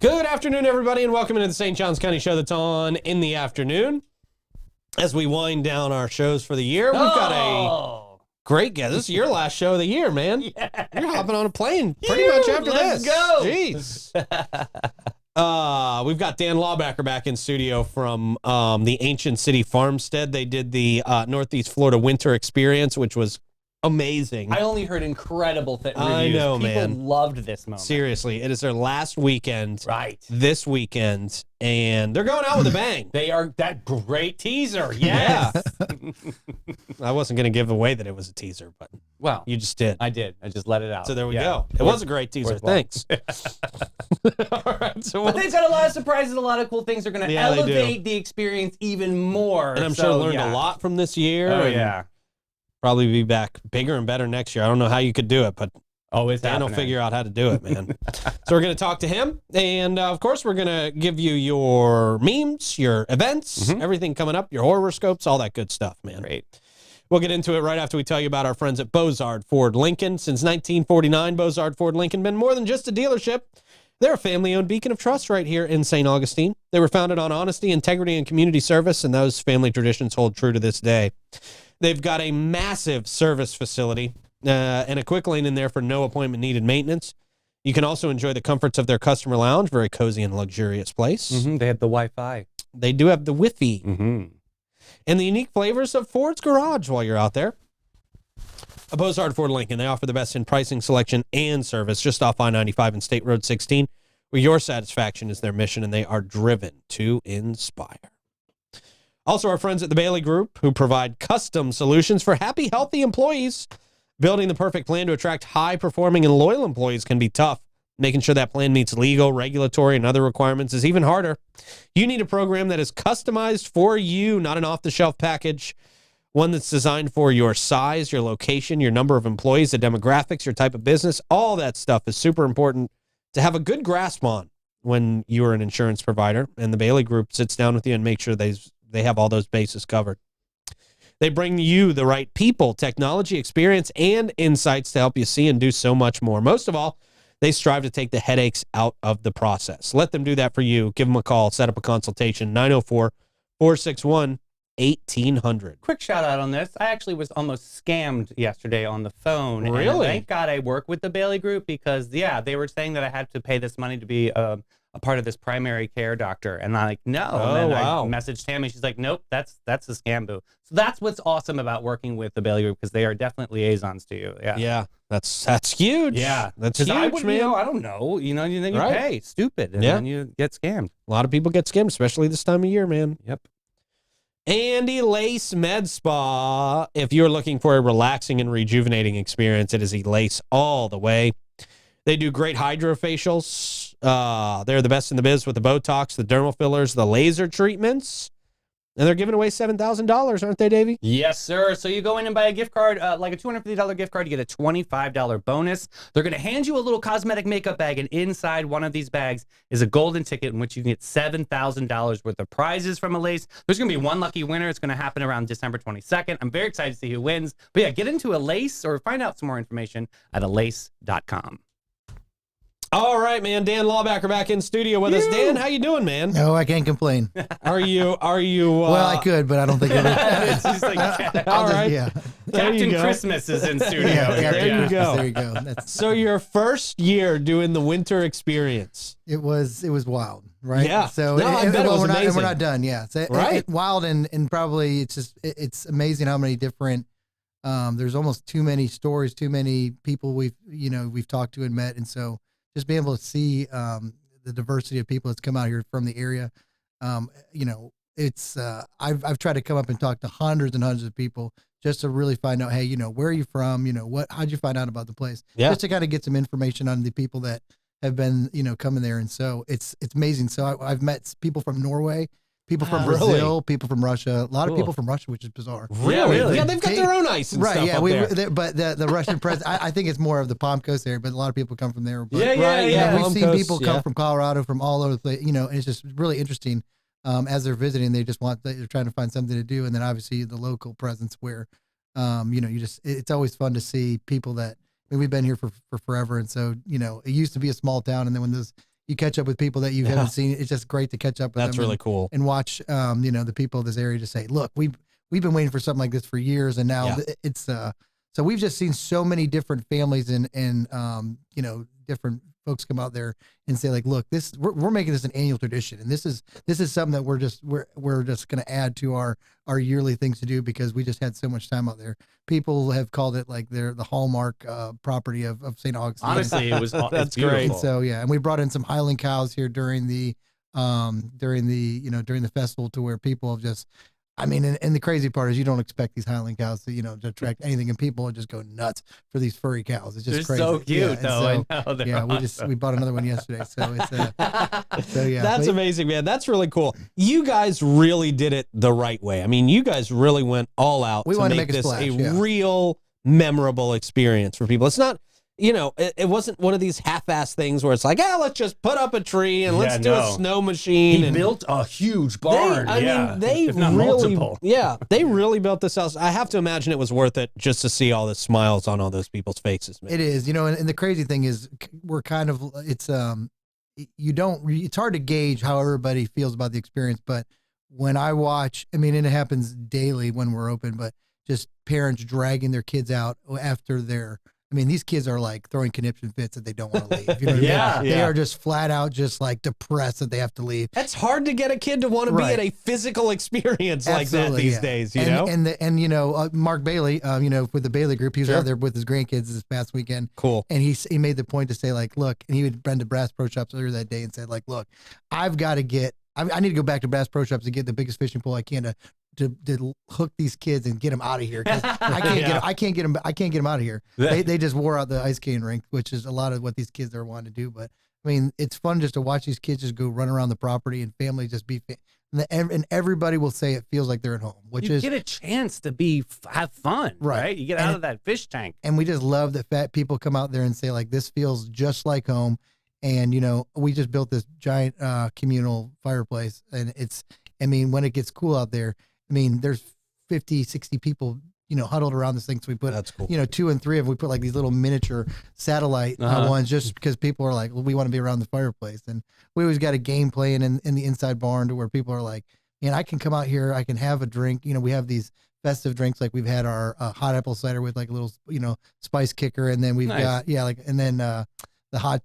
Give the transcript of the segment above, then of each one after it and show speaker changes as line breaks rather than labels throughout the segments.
Good afternoon, everybody, and welcome into the St. Johns County Show that's on in the afternoon. As we wind down our shows for the year, we've got a great guest. This is your last show of the year, man. Yes. You're hopping on a plane pretty much after
let's
this.
Go.
Jeez. We've got Dan Laubacker back in studio from the Ancient City Farmstead. They did the Northeast Florida Winter Experience, which was amazing.
I only heard incredible reviews.
I know,
People
man.
loved this moment.
Seriously, it is their last weekend.
Right.
This weekend, and they're going out with a bang.
They are that great teaser. Yes.
Yeah. I wasn't going to give away that it was a teaser, but
Well,
you just did.
I did. I just let it out.
So there we go. It was a great teaser. Thanks. All right. So
but they've got a lot of surprises, a lot of cool things. They're going to elevate the experience even more.
And I'm sure learned a lot from this year.
Oh, yeah.
Probably be back bigger and better next year. I don't know how you could do it, but Dan will figure out how to do it, man. So we're going to talk to him. And, of course, we're going to give you your memes, your events, everything coming up, your horoscopes, all that good stuff, man.
Great.
We'll get into it right after we tell you about our friends at Bozard Ford Lincoln. Since 1949, Bozard Ford Lincoln been more than just a dealership. They're a family-owned beacon of trust right here in St. Augustine. They were founded on honesty, integrity, and community service, and those family traditions hold true to this day. They've got a massive service facility and a quick lane in there for no appointment needed maintenance. You can also enjoy the comforts of their customer lounge, very cozy and luxurious place.
They have the Wi-Fi.
They do have the Wi-Fi. And the unique flavors of Ford's Garage while you're out there. A Bozard Ford Lincoln, they offer the best in pricing, selection, and service just off I-95 and State Road 16, where your satisfaction is their mission, and they are driven to inspire. Also, our friends at the Bailey Group, who provide custom solutions for happy, healthy employees. Building the perfect plan to attract high-performing and loyal employees can be tough. Making sure that plan meets legal, regulatory, and other requirements is even harder. You need a program that is customized for you, not an off-the-shelf package. One that's designed for your size, your location, your number of employees, the demographics, your type of business. All that stuff is super important to have a good grasp on when you are an insurance provider. And the Bailey Group sits down with you and makes sure they have all those bases covered. They bring you the right people, technology, experience, and insights to help you see and do so much more. Most of all, they strive to take the headaches out of the process. Let them do that for you. Give them a call. Set up a consultation. 904-461-1800.
Quick shout out on this. I actually was almost scammed yesterday on the phone.
Really?
And thank God I work with the Bailey Group because, they were saying that I had to pay this money to be a part of this primary care doctor. And I'm like, no.
Oh,
and then
wow.
I messaged Tammy. She's like, nope, that's a scam boo. So that's what's awesome about working with the Bailey Group because they are definitely liaisons to you. Yeah.
Yeah, that's huge.
Yeah.
That's huge,
I
man.
I don't know. And then you
Right.
pay. Stupid. And then you get scammed.
A lot of people get skimmed, especially this time of year, man.
Yep.
Andy Lace Med Spa. If you're looking for a relaxing and rejuvenating experience, it is Lace all the way. They do great hydrofacials. They're the best in the biz with the Botox, the dermal fillers, the laser treatments. And they're giving away $7,000, aren't they, Davey?
Yes, sir. So you go in and buy a gift card, like a $250 gift card, you get a $25 bonus. They're going to hand you a little cosmetic makeup bag, and inside one of these bags is a golden ticket in which you can get $7,000 worth of prizes from Lace. There's going to be one lucky winner. It's going to happen around December 22nd. I'm very excited to see who wins. But yeah, get into Lace or find out some more information at alace.com.
All right, man. Dan Laubacker back in studio with us. Dan, how you doing, man?
No, I can't complain.
Are you?
Well, I could, but I don't think
It's just like,
All right.
Yeah.
Captain Christmas is in studio.
There you go.
There you go.
So your first year doing the winter experience.
It was wild, right?
Yeah.
So
No, I bet it was
we're
amazing.
not done. Yeah. So
Right.
Wild and probably it's amazing how many different. There's almost too many stories, too many people we've talked to and met, and so. Just being able to see the diversity of people that's come out here from the area, it's I've tried to come up and talk to hundreds and hundreds of people just to really find out, hey, where are you from? How'd you find out about the place?
Yeah.
Just to kind of get some information on the people that have been coming there, and so it's amazing. So I've met people from Norway. People from Brazil, people from Russia, a lot of people from Russia, which is bizarre.
Really? Yeah, they've got their own ice and stuff up there.
But the Russian president, I think it's more of the Palm Coast area, but a lot of people come from there. But,
Yeah.
We've
Palm
seen
Coast,
people come from Colorado, from all over the place, and it's just really interesting. As they're visiting, they're trying to find something to do. And then obviously the local presence where, it's always fun to see people that, we've been here for forever. And so, it used to be a small town. And then when those you catch up with people that you haven't seen. It's just great to catch up with
That's
them
really cool.
and watch, the people of this area just say, look, we've been waiting for something like this for years. And now it's, so we've just seen so many different families and different folks come out there and say like, look, we're making this an annual tradition. And this is something that we're just going to add to our yearly things to do because we just had so much time out there. People have called it like the hallmark property of St. Augustine.
Honestly, it was
That's
it's beautiful.
great.
And so, and we brought in some Highland cows here during the festival to where people have just, I mean, and the crazy part is you don't expect these Highland cows to attract anything, and people just go nuts for these furry cows. It's just
They're
crazy.
so cute, though.
So,
I know.
we bought another one yesterday. So it's
That's amazing, man. That's really cool. You guys really did it the right way. I mean, you guys really went all out
We
to
wanted to
make
make a
this
splash,
a real memorable experience for people. It's not, it wasn't one of these half-ass things where it's like, let's just put up a tree and let's do a snow machine.
He
and
built a huge barn.
They
if not
really,
multiple.
they really built this house. I have to imagine it was worth it just to see all the smiles on all those people's faces, man.
It is, and the crazy thing is we're kind of, it's hard to gauge how everybody feels about the experience, but when I watch, and it happens daily when we're open, but just parents dragging their kids out after these kids are like throwing conniption fits that they don't want to leave. You know what I mean? They are just flat out just like depressed that they have to leave.
That's hard to get a kid to want to be at a physical experience like that these days,
Mark Bailey, with the Bailey group, he was out there with his grandkids this past weekend.
Cool.
And he made the point to say like, look, and he had been to Bass Pro Shops earlier that day and said like, look, I need to go back to Bass Pro Shops and get the biggest fishing pole I can to hook these kids and get them out of here. 'Cause I can't get them out of here. They just wore out the ice skating rink, which is a lot of what these kids are wanting to do. But it's fun just to watch these kids just go run around the property and families just be, and everybody will say it feels like they're at home, which
you
is
get a chance to have fun, right? You get out of that fish tank.
And we just love that fat people come out there and say like, this feels just like home. And, we just built this giant communal fireplace and when it gets cool out there, there's 50, 60 people, huddled around this thing. So we put,
that's cool.
2 and 3 of them, we put like these little miniature satellite ones just because people are like, well, we want to be around the fireplace. And we always got a game playing in the inside barn to where people are like, man, I can come out here, I can have a drink. We have these festive drinks. Like we've had our hot apple cider with like a little, spice kicker. And then we've got, the hot,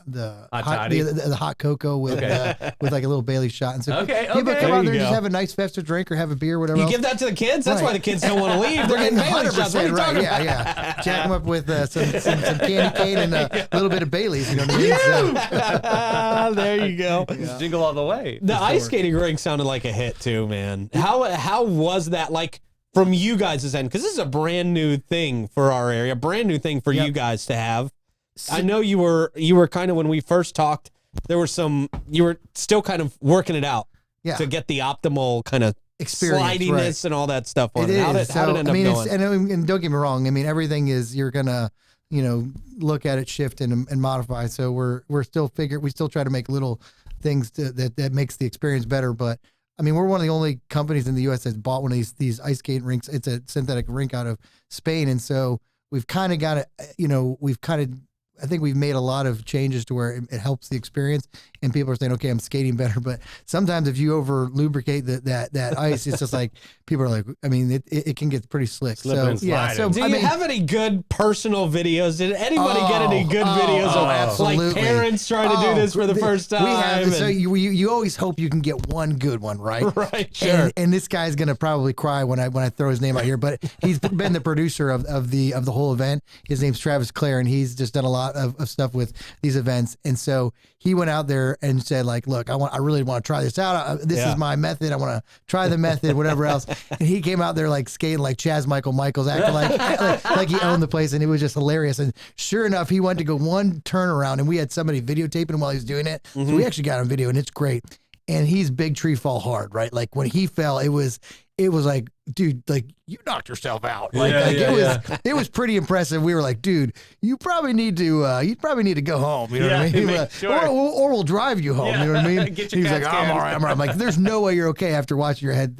the hot cocoa with like a little Bailey shot. And so people come out there and just have a nice festive drink or have a beer, or whatever.
You give that to the kids. That's why the kids don't want to leave. They're getting Bailey shots. What are you talking about?
Jack them up with some candy cane and a little bit of Bailey's. You know what I mean?
There you go.
Jingle all the way.
The ice skating rink sounded like a hit too, man. How was that like from you guys' end? Because this is a brand new thing for our area, brand new thing for you guys to have. I know you were kind of, when we first talked, you were still kind of working it out to get the optimal kind of
experience,
slidiness and all that stuff on
it.
How did it end up going?
And don't get me wrong. Everything is, you're going to, look at it, shift and modify. So we still try to make little things that makes the experience better. But we're one of the only companies in the U.S. that's bought one of these ice skating rinks. It's a synthetic rink out of Spain. And so we've kind of got it, I think we've made a lot of changes to where it helps the experience, and people are saying, okay, I'm skating better. But sometimes if you over lubricate that ice, it's just like, people are like, it can get pretty slick.
Do you
have any good personal videos? Did anybody get any good videos of like parents trying to do this for the first time?
We have. So you always hope you can get one good one, right?
Right, sure.
And this guy's gonna probably cry when I throw his name out here, but he's been the producer of the whole event. His name's Travis Clare, and he's just done a lot of stuff with these events. And so he went out there and said like, look, I really want to try this out. This is my method. I want to try the method, whatever else. And he came out there like skating like Chaz Michaels, acting like he owned the place, and it was just hilarious. And sure enough, he went to go one turnaround, and we had somebody videotaping him while he was doing it. So we actually got on video, and it's great. And he's big tree fall hard, right? Like when he fell, it was like dude, like you knocked yourself out. It was pretty impressive. We were like, dude, you probably need to go home. You know what I mean?
Sure.
Or we'll drive you home. You know what I mean?
Get your
He's
CAT
like,
scan.
I'm all right. I'm like, there's no way you're okay after watching your head,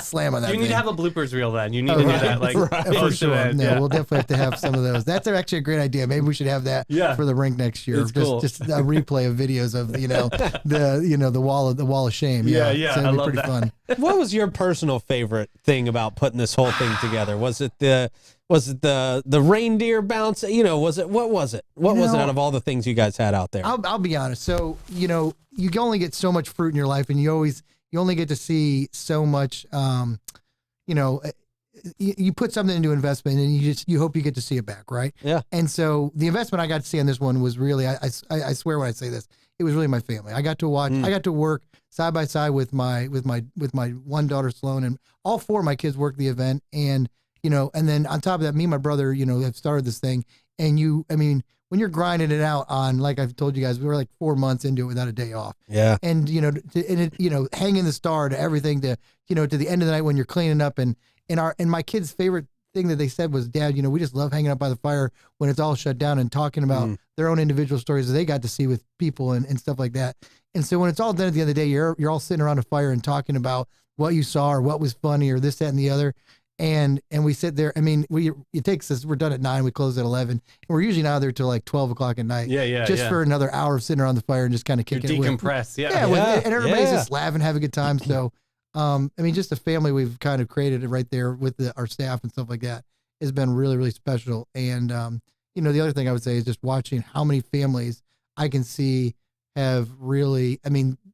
slam on that.
You need
thing.
to have a bloopers reel then. You need to do that. Like,
for sure. No, we'll definitely have to have some of those. That's actually a great idea. Maybe we should have that for the rink next year.
It's cool.
Just a replay of videos of the wall of shame.
Yeah.
So it'd
I
be
love
pretty
that.
fun.
What was your personal favorite thing about putting this whole thing together? Was it the reindeer bounce? What was it? What was it out of all the things you guys had out there?
I'll be honest. So, you only get so much fruit in your life, and you only get to see so much. You put something into investment, and you hope you get to see it back, right?
Yeah.
And so the investment I got to see on this one was really, I swear when I say this, it was really my family. I got to watch. I got to work side by side with my one daughter Sloan, and all four of my kids worked the event, and then on top of that, me and my brother, have started this thing, and when you're grinding it out on, like I've told you guys, we were like 4 months into it without a day off.
Yeah.
And, hanging the star to everything to the end of the night when you're cleaning up, and my kids' favorite thing that they said was, Dad, we just love hanging out by the fire when it's all shut down and talking about their own individual stories that they got to see with people and stuff like that. And so when it's all done at the end of the day, you're all sitting around a fire and talking about what you saw or what was funny or this, that, and the other. And we sit there. It takes us. We're done at 9. We close at 11. And we're usually not there till like 12 o'clock at night. Just for another hour of sitting around the fire and just kind of kicking it.
Decompress.
And everybody's just laughing, having a good time. So, just the family we've kind of created right there with our staff and stuff like that has been really, really special. And the other thing I would say is just watching how many families I can see have really.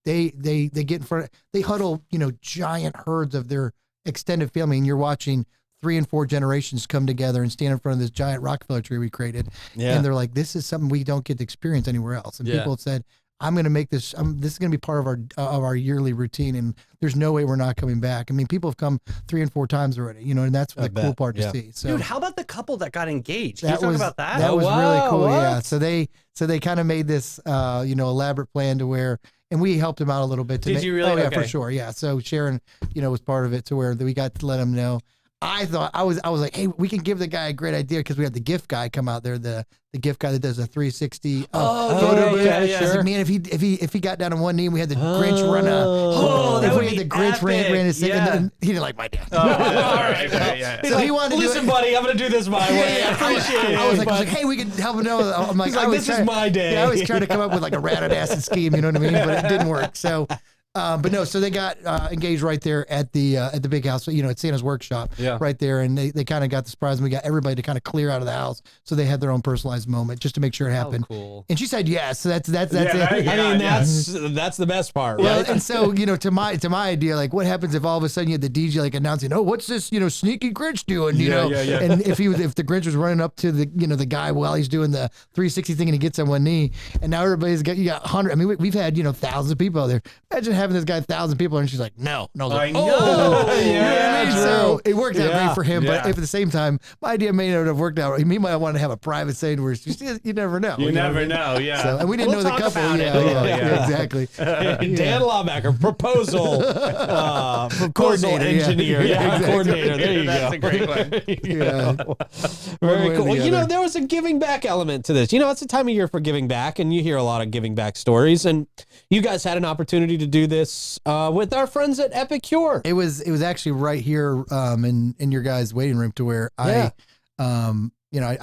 They get in front. They huddle, giant herds of their extended family, and you're watching 3 and 4 generations come together and stand in front of this giant Rockefeller tree we created. And they're like, this is something we don't get to experience anywhere else. And people have said, I'm going to make this, this is going to be part of our yearly routine. And there's no way we're not coming back. People have come 3 and 4 times already, and that's the cool part to see. So,
dude, how about the couple that got engaged? Can you talk about that?
That was really cool.
What?
Yeah. So they kind of made this, elaborate plan to where, and we helped them out a little bit.
Did you really?
Oh yeah,
okay.
for sure. Yeah. So Sharon, was part of it to where we got to let them know. I thought I was like, hey, we can give the guy a great idea because we had the gift guy come out there, the gift guy that does a 360 photo booth.
Yeah,
Sure. Like, man, if he got down on one knee and we had the Grinch run
that would
if we had
be
the Grinch
epic.
ran his thing, and he didn't like my dad.
All right.
So he wanted to
Listen,
do it.
buddy, I'm going to do this my way. I appreciate it.
I was like, hey, we can help him know. I'm like,
He's like, this is my day.
Yeah, I was trying to come up with like a ratted acid scheme, you know what I mean? But it didn't work. So, but no, so they got engaged right there at the big house, at Santa's workshop, right there, and they kind of got the surprise, and we got everybody to kind of clear out of the house, so they had their own personalized moment just to make sure it happened.
Oh, cool.
And she said yes, so that's it.
That's the best part,
Well,
right?
and so to my idea, like, what happens if all of a sudden you had the DJ like announcing, "Oh, what's this sneaky Grinch doing?" And if the Grinch was running up to the the guy while he's doing the 360 thing and he gets on one knee, and now everybody's got 100. We've had thousands of people out there. Imagine having this guy 1,000 people, and she's like, no.
I know.
You know what I mean?
true.
So it worked out great for him, but
Yeah.
if at the same time, my idea may not have worked out. He might want to have a private scene where you never know.
You
know
never
what I mean?
know. Yeah.
So, and we didn't
We'll
know the
talk
couple.
about it.
Yeah, exactly.
Dan Laubacker, proposal
Coordinator,
engineer.
exactly.
Coordinator. There you
That's
go.
a great one.
Yeah.
Very
way or
cool.
the
Well,
other.
there was a giving back element to this. It's a time of year for giving back, and you hear a lot of giving back stories. And you guys had an opportunity to do this with our friends at Epicure.
It was actually right here in your guys' waiting room to where I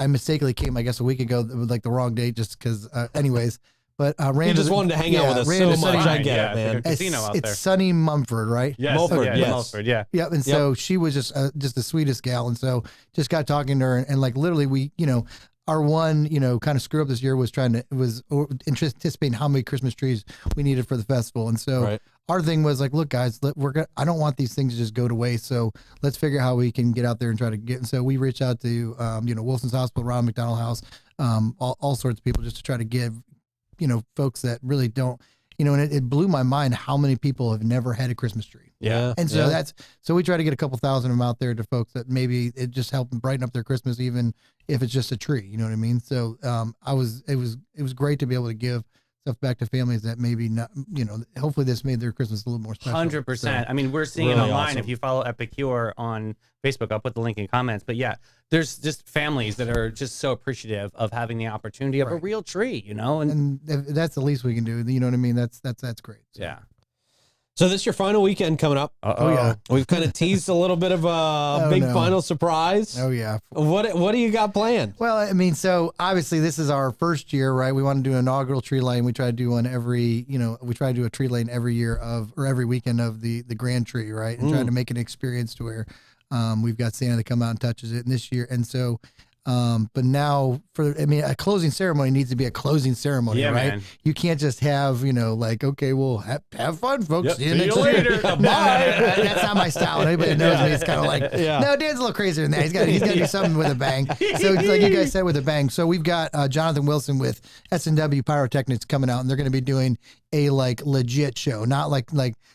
mistakenly came, I guess, a week ago with like the wrong date just because, anyways. But ran
You just wanted to hang out with us
ran
so
to Sunny
much. I
Side.
get it, man.
It's a casino out there.
It's Sunny Mumford, right?
Yes.
Mulford,
yeah,
yes.
Mulford, yeah.
Yep. And so she was just the sweetest gal. And so just got talking to her and like literally we, our one, kind of screw up this year was anticipating how many Christmas trees we needed for the festival. And so our thing was like, look, guys, I don't want these things to just go to waste. So let's figure out how we can get out there and try to get. And so we reached out to, Wilson's Hospital, Ronald McDonald House, all sorts of people just to try to give, folks that really don't, and it blew my mind how many people have never had a Christmas tree.
Yeah.
And so so we try to get a couple thousand of them out there to folks that maybe it just helped them brighten up their Christmas, even if it's just a tree, you know what I mean? So, it was great to be able to give stuff back to families that maybe not, hopefully this made their Christmas a little more special.
100%.
So,
I mean, we're seeing it
Really
online.
awesome.
If you follow Epicure on Facebook, I'll put the link in comments. But yeah, there's just families that are just so appreciative of having the opportunity of a
Right.
real tree, and
and that's the least we can do. You know what I mean? That's great. So.
yeah.
So this is your final weekend coming up.
Oh, yeah.
We've kind of teased a little bit of a big
no.
final surprise.
Oh yeah.
What do you got planned?
Well, I mean, so obviously this is our first year, right? We want to do an inaugural tree lane. We try to do one we try to do a tree lane every year or every weekend of the grand tree, right? And try to make an experience to where we've got Santa that come out and touches it. And this year, and so, but now a closing ceremony needs to be a closing ceremony,
Yeah,
right?
man.
You can't just have, okay, well, have fun, folks.
Yep,
See you
see
next
you
year.
later.
Bye. That's not my style. Anybody that knows me, it's kind of like,
Yeah.
no, Dan's a little crazier than that. He's got to do something with a bang. So like you guys said, with a bang. So we've got Jonathan Wilson with S&W Pyrotechnics coming out, and they're going to be doing a legit show, not like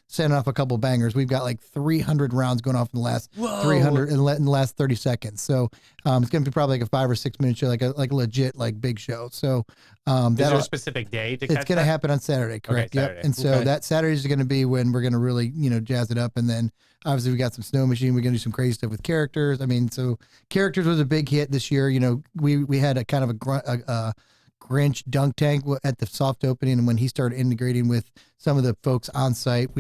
setting off a couple bangers. We've got 300 rounds going off in the last 300 in the last 30 seconds. So it's going to be probably a 5 or 6 minute show, like a legit big show. So
Is there a specific day to catch
it's going to happen on Saturday, correct?
Okay,
Yep.
Saturday.
And so that Saturday is going to be when we're going to really, jazz it up. And then obviously we got some snow machine. We're going to do some crazy stuff with characters. I mean, so characters was a big hit this year. We had a kind of a Grinch dunk tank at the soft opening, and when he started integrating with some of the folks on site,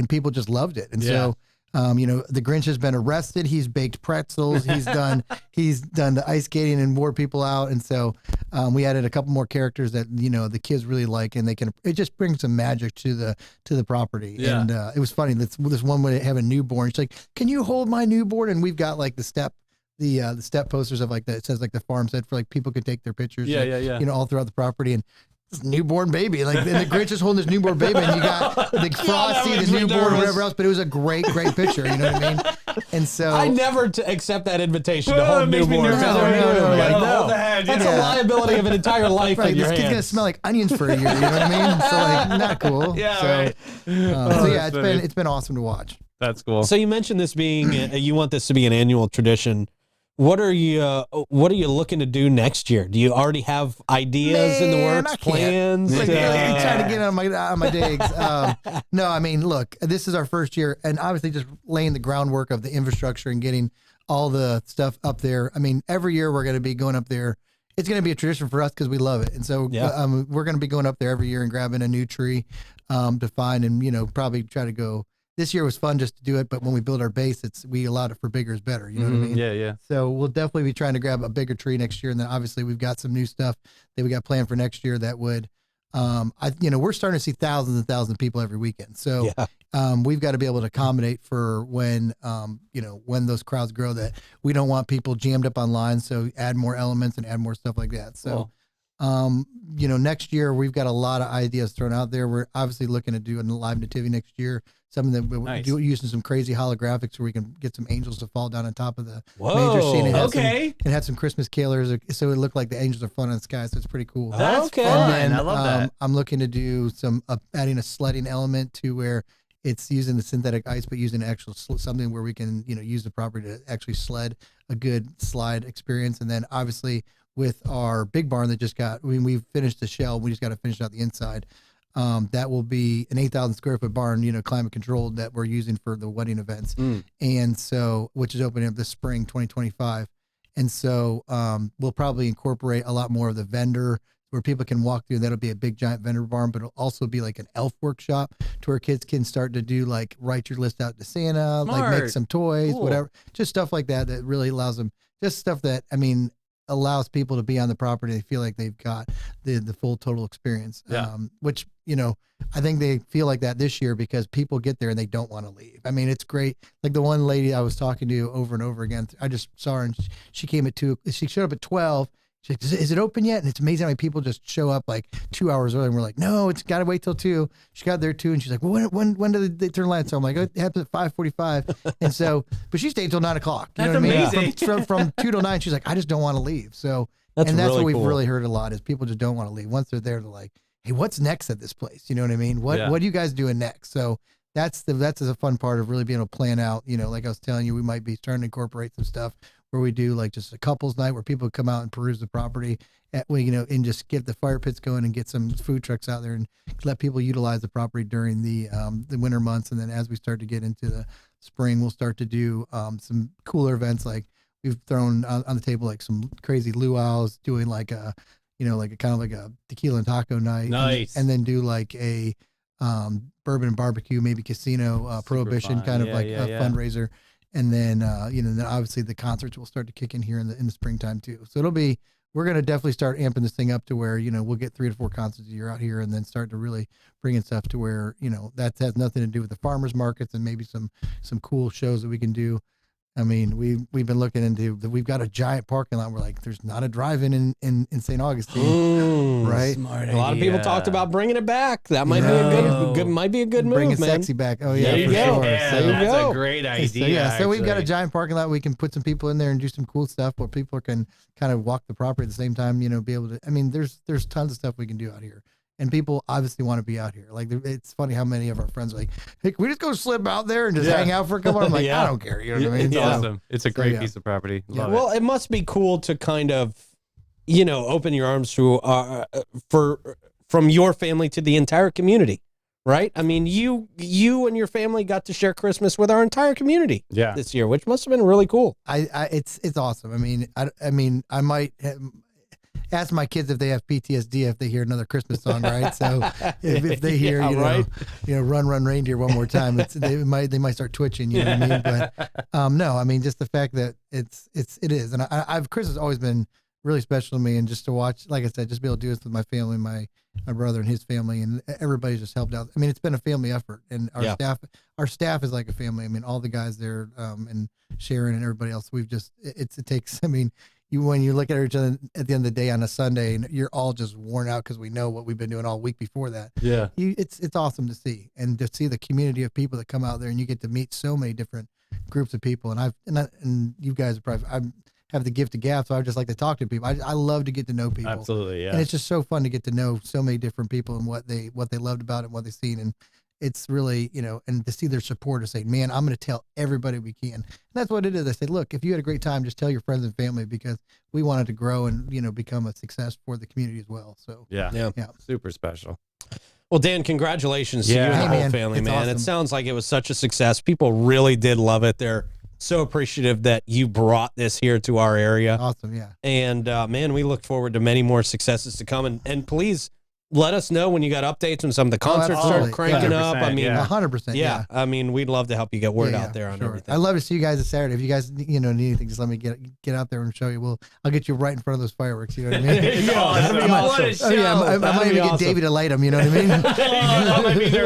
people just loved it. And so the Grinch has been arrested. He's baked pretzels. He's done the ice skating and wore people out. And so we added a couple more characters that the kids really like, and it just brings some magic to the property.
Yeah.
And it was funny. This one would have a newborn. She's like, "Can you hold my newborn?" And we've got the step posters of that. It says the farm said for people could take their pictures.
Yeah.
All throughout the property, and this newborn baby, and the Grinch is holding this newborn baby, and you got the Frosty,
makes
the
me
newborn,
nervous.
whatever else. But it was a great picture. You know what I mean? And so
I never accept that invitation to hold
Makes me
newborns.
nervous.
No.
Hold the head.
That's a liability of an entire life
right,
in your
this kid's gonna
hands.
smell like onions for a year. You know what I mean? So not cool.
Yeah,
So,
right.
so yeah,
that's funny.
it's been awesome to watch.
That's cool.
So you mentioned this being you want this to be an annual tradition. What are you looking to do next year? Do you already have ideas in the
Man,
works,
I can't.
plans?
Like, trying to get on my digs. No, I mean, look, this is our first year, and obviously just laying the groundwork of the infrastructure and getting all the stuff up there. I mean, every year we're going to be going up there. It's going to be a tradition for us because we love it, and so we're going to be going up there every year and grabbing a new tree to find, and probably try to go. This year was fun just to do it, but when we build our base, we allowed it for bigger is better. You know what I mean?
Yeah.
So we'll definitely be trying to grab a bigger tree next year, and then obviously we've got some new stuff that we got planned for next year that would, we're starting to see thousands and thousands of people every weekend. So we've got to be able to accommodate for when those crowds grow. That we don't want people jammed up online. So add more elements and add more stuff like that. So. Next year we've got a lot of ideas thrown out there. We're obviously looking to do a live nativity next year. Something that we're using some crazy holographics where we can get some angels to fall down on top of the major scene and have some Christmas killers, so it looked like the angels are floating in the sky. So it's pretty cool.
That's
Okay.
fun.
And then,
I love that.
I'm looking to do some adding a sledding element to where it's using the synthetic ice, but using actual something where we can use the property to actually sled a good slide experience. And then obviously with our big barn that just got, we've finished the shell. We just got to finish out the inside. That will be an 8,000 square foot barn, climate controlled, that we're using for the wedding events. And so, which is opening up this spring, 2025. And so, we'll probably incorporate a lot more of the vendor where people can walk through. That'll be a big giant vendor barn, but it'll also be like an elf workshop to where kids can start to do write your list out to Santa, make
Smart.
some toys,
Cool.
whatever, just stuff like that really allows them, just stuff that, allows people to be on the property. They feel like they've got the full total experience.
Yeah.
Which, I think they feel like that this year because people get there and they don't want to leave. I mean, it's great. Like the one lady I was talking to over and over again, I just saw her and she came at 2. She showed up at 12. She's like, is it open yet? And it's amazing how many people just show up 2 hours early. And we're like, no, it's got to wait till 2. She got there 2, and she's like, well, when do they turn lights? So I'm like, it happens at 5:45. And so, but she stayed till 9 o'clock. You
That's
know what I mean?
amazing.
From 2 till 9, she's like, I just don't want to leave. So,
That's
and that's
really
what we've
cool.
really heard a lot is people just don't want to leave. Once they're there, they're like, hey, what's next at this place? You know what I mean? What are you guys doing next? So that's a fun part of really being able to plan out. Like I was telling you, we might be starting to incorporate some stuff where we do like just a couples night where people come out and peruse the property and just get the fire pits going and get some food trucks out there and let people utilize the property during the winter months. And then as we start to get into the spring, we'll start to do some cooler events. Like we've thrown on the table like some crazy luau's, doing like a kind of like a tequila and taco night.
Nice.
And then do like a bourbon and barbecue, maybe casino prohibition
fun.
kind of
Yeah,
like
yeah,
a
yeah.
fundraiser. And then then obviously the concerts will start to kick in here in the springtime too. So we're going to definitely start amping this thing up to where, we'll get 3 to 4 concerts a year out here, and then start to really bring in stuff to where, that has nothing to do with the farmers markets, and maybe some cool shows that we can do. I mean, we've been looking into we've got a giant parking lot. We're like, there's not a drive-in in St. Augustine, right?
Smart
A lot of people talked about bringing it back. That might be
No.
a good might be a good move,
Bringing
man.
sexy back. Oh yeah,
There you
for
go.
sure.
Yeah,
So,
There you
that's
go.
a great idea.
so we've got a
actually.
giant parking lot. We can put some people in there and do some cool stuff where people can kind of walk the property at the same time. Be able to. I mean, there's tons of stuff we can do out here. And people obviously want to be out here. Like, it's funny how many of our friends are like, hey, can we just go slip out there and just hang out for a couple hours? I'm like,
Yeah.
I don't care. You know what I mean?
It's
So,
awesome. It's a great
yeah.
piece of property.
Yeah.
Love
Well,
it.
it must be cool to kind of, open your arms to from your family to the entire community, right? I mean, you and your family got to share Christmas with our entire community
Yeah.
this year, which must have been really cool.
it's awesome. I mean, I might ask my kids if they have PTSD if they hear another Christmas song, right? So if they hear,
Yeah, right.
Run, Run, Reindeer one more time, they might start twitching, you know what I mean? But no, I mean, just the fact that it is, and I've Chris has always been really special to me, and just to watch, like I said, just be able to do this with my family, my brother and his family, and everybody's just helped out. I mean, it's been a family effort, and our staff is like a family. I mean, all the guys there, and Sharon and everybody else, it takes, I mean, when you look at each other at the end of the day on a Sunday, and you're all just worn out because we know what we've been doing all week before that.
Yeah.
It's awesome to see, and to see the community of people that come out there, and you get to meet so many different groups of people. And you guys are probably, I have the gift of gab, so I just like to talk to people. I love to get to know people.
Absolutely. Yeah.
And it's just so fun to get to know so many different people and what they loved about it and what they've seen. And it's really, and to see their support to say, man, I'm going to tell everybody we can. And that's what it is. I said, look, if you had a great time, just tell your friends and family, because we wanted to grow and, become a success for the community as well. So
yeah.
yeah.
Super special.
Well, Dan, congratulations to
Yeah.
you and the
Hey,
whole
man,
family,
it's
man. It
awesome.
sounds like it was such a success. People really did love it. They're so appreciative that you brought this here to our area.
Awesome. Yeah.
And man, we look forward to many more successes to come. And please let us know when you got updates when some of the concerts start
absolutely.
cranking
Yeah.
up. I mean,
100%.
yeah, I mean, we'd love to help you get word
Yeah,
out there on
sure.
everything.
I'd love to see you guys this Saturday. If you guys, need anything, just let me get out there and show you. I'll get you right in front of those fireworks. You know what I mean?
It's awesome.
that'd be
What a
awesome.
Oh, yeah, I
show.
might
That'd
even
be
get
awesome.
Davey to light them. You know what I mean?
That might be there.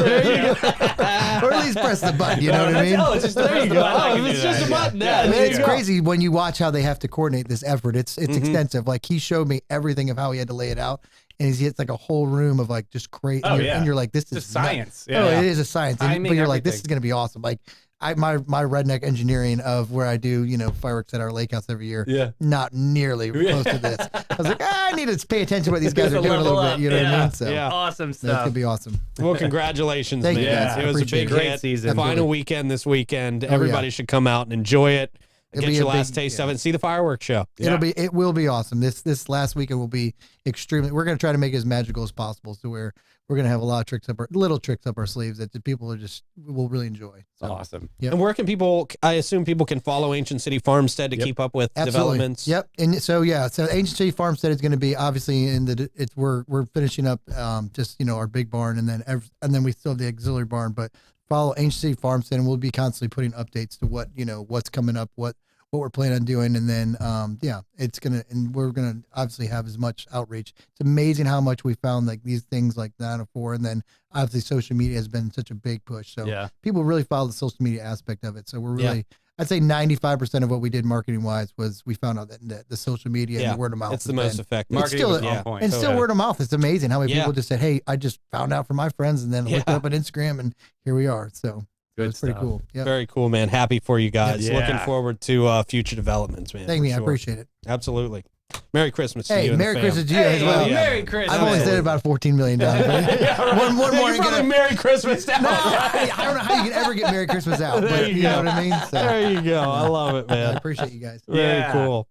Or at least press the button. You know what I mean?
Oh, it's just
There you go.
I can
If it's
do
just
that,
a button,
yeah.
yeah, there
It's
you go.
crazy when you watch how they have to coordinate this effort. It's extensive. Like, he showed me everything of how he had to lay it out, and it's like a whole room of like just great.
Oh, yeah.
And you're like, this is
Just science.
Oh,
Yeah.
it is a science. And,
Timing,
but you're like, this
everything.
is going to be awesome. Like, my redneck engineering of where I do, fireworks at our lake house every year.
Yeah.
Not nearly close to this. I was like, I need to pay attention to what these guys are
Just
doing a
level
little
up.
bit. You know what I
Yeah.
mean? So
Yeah.
Awesome
that's
stuff.
gonna be awesome.
Well, congratulations,
Thank
man.
you, guys.
It was a
Appreciate
big
it.
Great
hit.
season.
Final weekend this weekend.
yeah.
Everybody should come out and enjoy it.
It'll
Get
be
your
a
last
big-
taste
yeah.
of it and see the fireworks show.
It will be awesome. This last weekend will be extremely. We're gonna try to make it as magical as possible, so where we're gonna have a lot of little tricks up our sleeves that the people will really enjoy. So,
Awesome.
Yep.
And where can people, I assume people can follow Ancient City Farmstead to
Yep.
keep up with
Absolutely.
developments.
Yep. And so Ancient City Farmstead is going to be obviously we're finishing up just our big barn, and then we still have the auxiliary barn, but follow Ancient City Farmstead, and we'll be constantly putting updates to what what's coming up, what we're planning on doing, and then we're gonna obviously have as much outreach. It's amazing how much we found like these things like 904, and then obviously social media has been such a big push. So
Yeah.
people really follow the social media aspect of it. So we're really, I'd say 95% of what we did marketing wise was we found out that the social media and the word of mouth.
It's the
has
most
been-
effective.
It's
Marketing
still-
was
yeah.
on point.
and still word of mouth. It's amazing how many
Yeah.
people just said, "Hey, I just found out from my friends," and then looked
Yeah.
it up on Instagram, and here we are. So
Good
it's pretty
stuff.
cool. Yeah.
Very cool, man. Happy for you guys.
Yeah.
Looking forward to future developments, man.
Thank
for
you. I
sure.
appreciate it.
Absolutely. Merry Christmas to
Hey,
you and
Merry
the
Christmas
fam.
to you as well.
yeah,
Merry
man.
Christmas.
I've only said about $14 million. One morning,
Probably Merry Christmas down.
I don't know how you can ever get Merry Christmas out, but you know what I mean? So,
There you go. I love it,
I
man.
appreciate you guys.
Very
Yeah.
cool.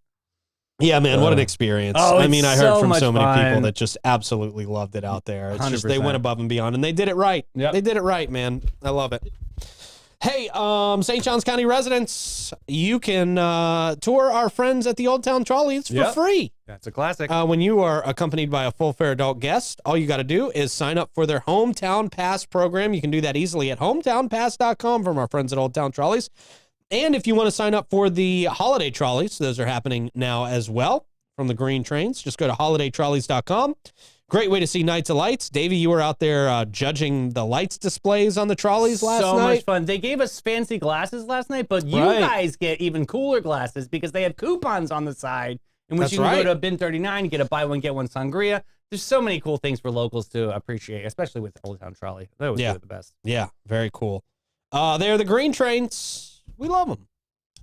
Yeah, man, what an experience.
Oh,
I mean, I
it's
heard
so
from
much
so many people
fun.
that just absolutely loved it out there. It's just they
100%.
went above and beyond, and they did it right.
Yep.
They did it right, man. I love it. Hey, St. Johns County residents, you can tour our friends at the Old Town Trolleys for
Yep.
free.
That's a classic.
When you are accompanied by a full fare adult guest, all you got to do is sign up for their Hometown Pass program. You can do that easily at hometownpass.com from our friends at Old Town Trolleys. And if you want to sign up for the holiday trolleys, those are happening now as well from the green trains. Just go to holidaytrolleys.com. Great way to see Nights of Lights. Davey, you were out there judging the lights displays on the trolleys last night.
So much fun. They gave us fancy glasses last night, but you
Right.
guys get even cooler glasses because they have coupons on the side in which
That's
you can
right.
go to Bin 39 and get a buy one, get one sangria. There's so many cool things for locals to appreciate, especially with Old Town Trolley. That was
Yeah.
really the best.
Yeah, very cool. They're the green trains. We love them.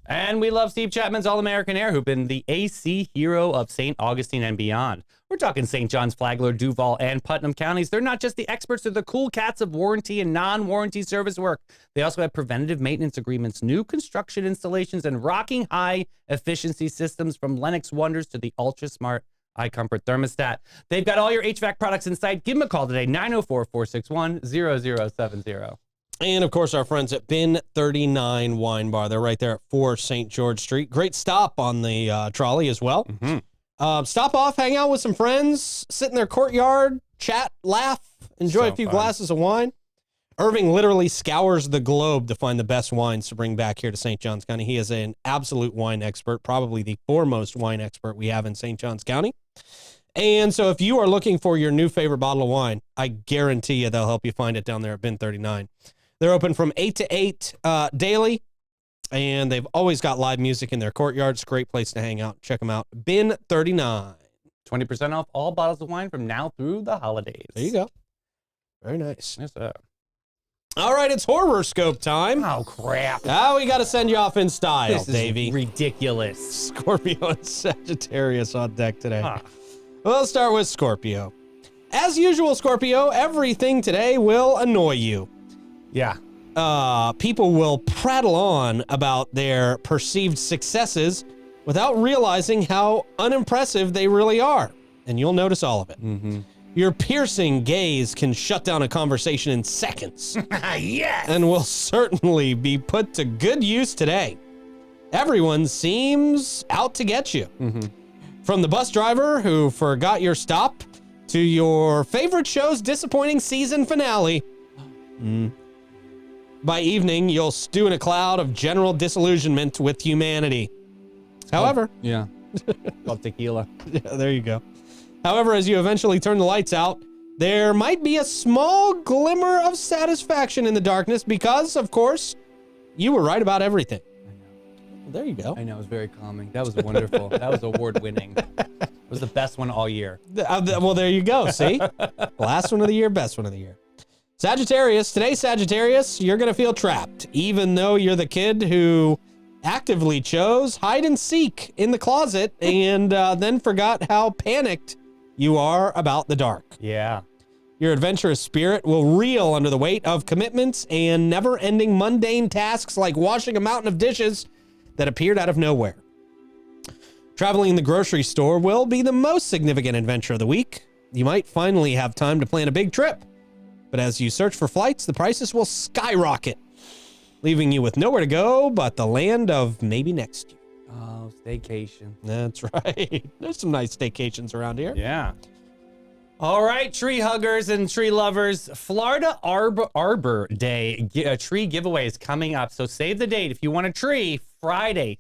And we love Steve Chapman's All-American Air, who've been the AC hero of St. Augustine and beyond. We're talking St. John's, Flagler, Duval, and Putnam counties. They're not just the experts, they're the cool cats of warranty and non-warranty service work. They also have preventative maintenance agreements, new construction installations, and rocking high efficiency systems from Lennox Wonders to the ultra-smart iComfort thermostat. They've got all your HVAC products in sight. Give them a call today, 904-461-0070.
And, of course, our friends at Bin 39 Wine Bar. They're right there at 4 St. George Street. Great stop on the trolley as well. Stop off, hang out with some friends, sit in their courtyard, chat, laugh, enjoy
So
a few
fun.
glasses of wine. Irving literally scours the globe to find the best wines to bring back here to St. Johns County. He is an absolute wine expert, probably the foremost wine expert we have in St. Johns County. And so if you are looking for your new favorite bottle of wine, I guarantee you they'll help you find it down there at Bin 39. They're open from 8 to 8 daily, and they've always got live music in their courtyard. It's a great place to hang out. Check them out. Bin 39.
20% off all bottles of wine from now through the holidays.
There you go. Very nice.
Yes, sir.
All right, it's horoscope time.
Oh, crap.
Now we got to send you off in style,
This is
Davey.
ridiculous.
Scorpio and Sagittarius on deck today.
Ah.
We'll start with Scorpio. As usual, Scorpio, everything today will annoy you.
Yeah.
People will prattle on about their perceived successes without realizing how unimpressive they really are. And you'll notice all of it.
Mm-hmm.
Your piercing gaze can shut down a conversation in seconds
Yes.
and will certainly be put to good use today. Everyone seems out to get you.
Mm-hmm.
From the bus driver who forgot your stop to your favorite show's disappointing season finale. By evening, you'll stew in a cloud of general disillusionment with humanity. However,
Yeah. Love tequila.
yeah, there you go. However, as you eventually turn the lights out, there might be a small glimmer of satisfaction in the darkness because, of course, you were right about everything. Well, there you go.
I know, it was very calming. That was wonderful. That was award-winning. It was the best one all year.
Well, there you go. See? Last one of the year, best one of the year. Sagittarius, today, Sagittarius, you're going to feel trapped, even though you're the kid who actively chose hide and seek in the closet and then forgot how panicked you are about the dark.
Yeah.
Your adventurous spirit will reel under the weight of commitments and never-ending mundane tasks like washing a mountain of dishes that appeared out of nowhere. Traveling the grocery store will be the most significant adventure of the week. You might finally have time to plan a big trip, but as you search for flights, the prices will skyrocket, leaving you with nowhere to go but the land of maybe next year.
Oh, staycation.
That's right. There's some nice staycations around here.
Yeah. All right, tree huggers and tree lovers, Florida Arbor Day tree giveaway is coming up. So save the date. If you want a tree, Friday,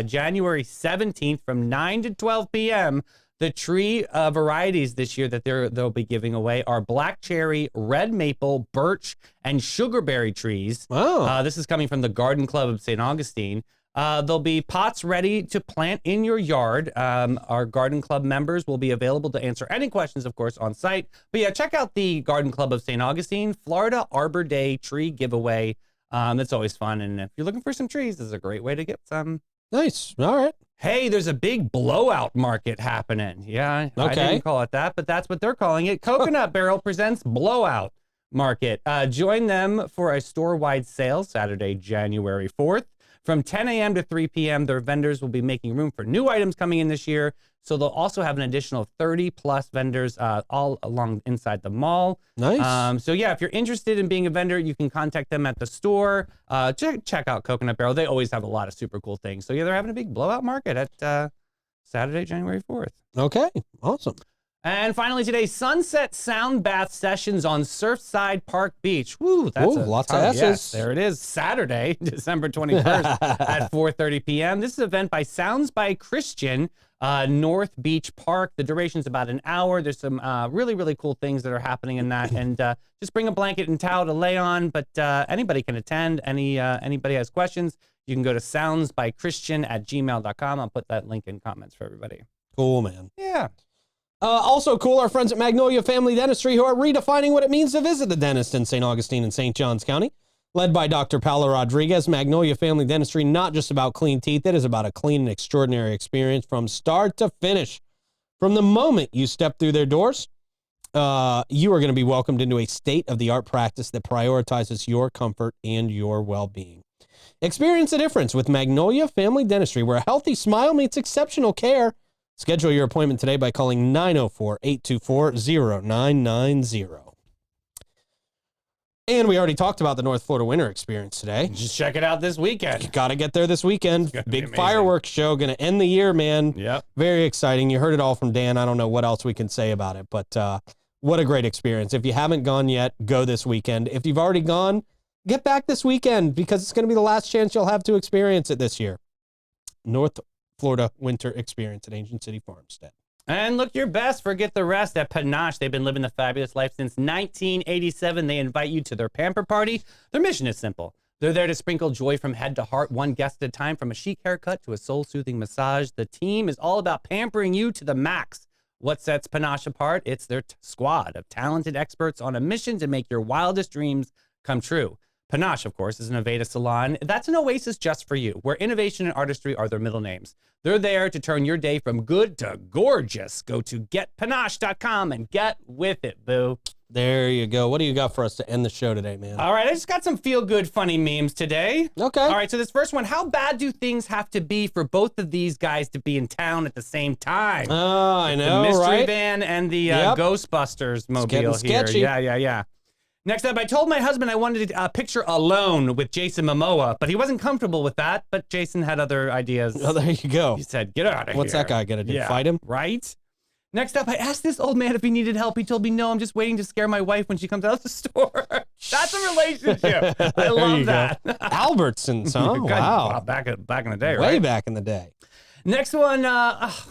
January 17th from 9 to 12 p.m., the tree varieties this year that they'll be giving away are black cherry, red maple, birch, and sugarberry trees.
Oh.
This is coming from the Garden Club of St. Augustine. There'll be pots ready to plant in your yard. Our Garden Club members will be available to answer any questions, of course, on site. But yeah, check out the Garden Club of St. Augustine, Florida Arbor Day tree giveaway. That's always fun. And if you're looking for some trees, this is a great way to get some.
Nice. All right.
Hey, there's a big blowout market happening. Yeah, I
Okay.
didn't call it that, but that's what they're calling it. Coconut Barrel presents Blowout Market. Join them for a store-wide sale Saturday, January 4th. From 10 a.m. to 3 p.m., their vendors will be making room for new items coming in this year. So they'll also have an additional 30-plus vendors all along inside the mall.
Nice.
So yeah, if you're interested in being a vendor, you can contact them at the store. Check out Coconut Barrel. They always have a lot of super cool things. So yeah, they're having a big blowout market at Saturday, January 4th.
Okay. Awesome.
And finally today, sunset sound bath sessions on Surfside Park Beach. Woo, that's
lots of S's.
Yes, there it is. Saturday, December 21st at 4:30 p.m. This is an event by Sounds by Christian, North Beach Park. The duration's about an hour. There's some really, really cool things that are happening in that. And just bring a blanket and towel to lay on, but anybody can attend. Anybody has questions, you can go to soundsbychristian@gmail.com. I'll put that link in comments for everybody.
Cool, man.
Yeah.
Also cool, our friends at Magnolia Family Dentistry, who are redefining what it means to visit the dentist in St. Augustine and St. Johns County. Led by Dr. Paula Rodriguez, Magnolia Family Dentistry, not just about clean teeth, it is about a clean and extraordinary experience from start to finish. From the moment you step through their doors, you are going to be welcomed into a state-of-the-art practice that prioritizes your comfort and your well-being. Experience the difference with Magnolia Family Dentistry, where a healthy smile meets exceptional care. Schedule your appointment today by calling 904-824-0990. And we already talked about the North Florida Winter Experience today.
Just check it out this weekend.
You got to get there this weekend.
Be
Big
amazing.
fireworks show, going to end the year, man.
Yep.
Very exciting. You heard it all from Dan. I don't know what else we can say about it, but what a great experience. If you haven't gone yet, go this weekend. If you've already gone, get back this weekend because it's going to be the last chance you'll have to experience it this year. North Florida Winter Experience at Ancient City Farmstead.
And look your best, forget the rest at Panache. They've been living the fabulous life since 1987. They invite you to their pamper party. Their mission is simple. They're there to sprinkle joy from head to heart, one guest at a time, from a chic haircut to a soul-soothing massage. The team is all about pampering you to the max. What sets Panache apart? It's their squad of talented experts on a mission to make your wildest dreams come true. Panache, of course, is an Aveda salon. That's an oasis just for you, where innovation and artistry are their middle names. They're there to turn your day from good to gorgeous. Go to getpanache.com and get with it, boo.
There you go. What do you got for us to end the show today, man?
All right, I just got some feel-good funny memes today.
Okay.
All right, so this first one, how bad do things have to be for both of these guys to be in town at the same time?
Oh, I know,
the mystery
right?
van and the
Yep.
Ghostbusters mobile
getting
here.
sketchy.
Yeah. Next up, I told my husband I wanted a picture alone with Jason Momoa, but he wasn't comfortable with that. But Jason had other ideas.
Oh, there you go.
He said, get out of here.
What's that guy going to do?
Yeah,
Fight him?
right? Next up, I asked this old man if he needed help. He told me, no, I'm just waiting to scare my wife when she comes out of the store. That's a relationship. I
There
love
you
that.
go. Albertsons, huh?
God,
Wow.
Back in the day,
Way
right?
back in the day.
Next one,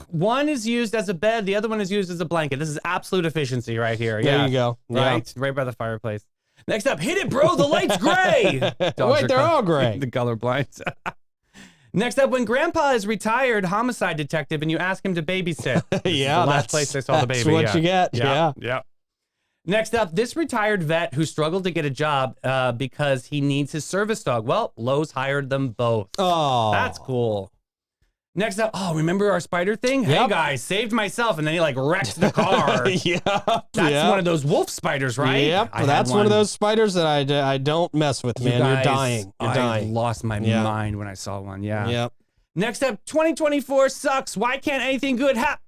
one is used as a bed. The other one is used as a blanket. This is absolute efficiency right here.
There
Yeah.
you go.
Right, right by the fireplace. Next up, hit it, bro. The light's gray.
Wait, they're all gray.
The colorblind. Next up, when Grandpa is retired homicided detective and you ask him to babysit. This is
Yeah,
the last
that's
place I saw the baby.
That's what
yeah.
you get. Yeah.
Yeah. Next up, this retired vet who struggled to get a job because he needs his service dog. Well, Lowe's hired them both.
Oh,
That's cool. Next up, remember our spider thing? Hey
Yep.
guys, saved myself, and then he like wrecked the car.
yeah.
That's one of those wolf spiders, right?
Yep.
I had
That's one of those spiders that I don't mess with, man. You're
guys,
dying. You're
I
dying.
lost my
Yeah.
mind when I saw one. Yeah.
Yep.
Next up, 2024 sucks. Why can't anything good happen?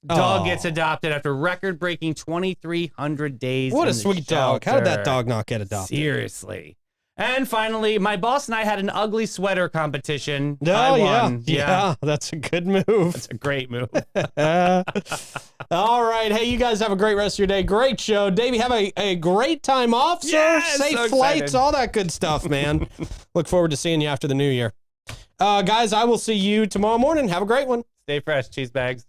Dog
Oh.
gets adopted after record-breaking 2,300 days.
What
in
a
the
sweet dog. How did that
shelter.
dog not get adopted?
Seriously. And finally, my boss and I had an ugly sweater competition.
Oh,
I
yeah.
won.
Yeah. That's a good move.
It's a great move.
All right. Hey, you guys have a great rest of your day. Great show. Davey, have a great time off, sir.
Yes,
Safe
so
flights,
excited.
all that good stuff, man. Look forward to seeing you after the new year. Guys, I will see you tomorrow morning. Have a great one.
Stay fresh, cheese bags.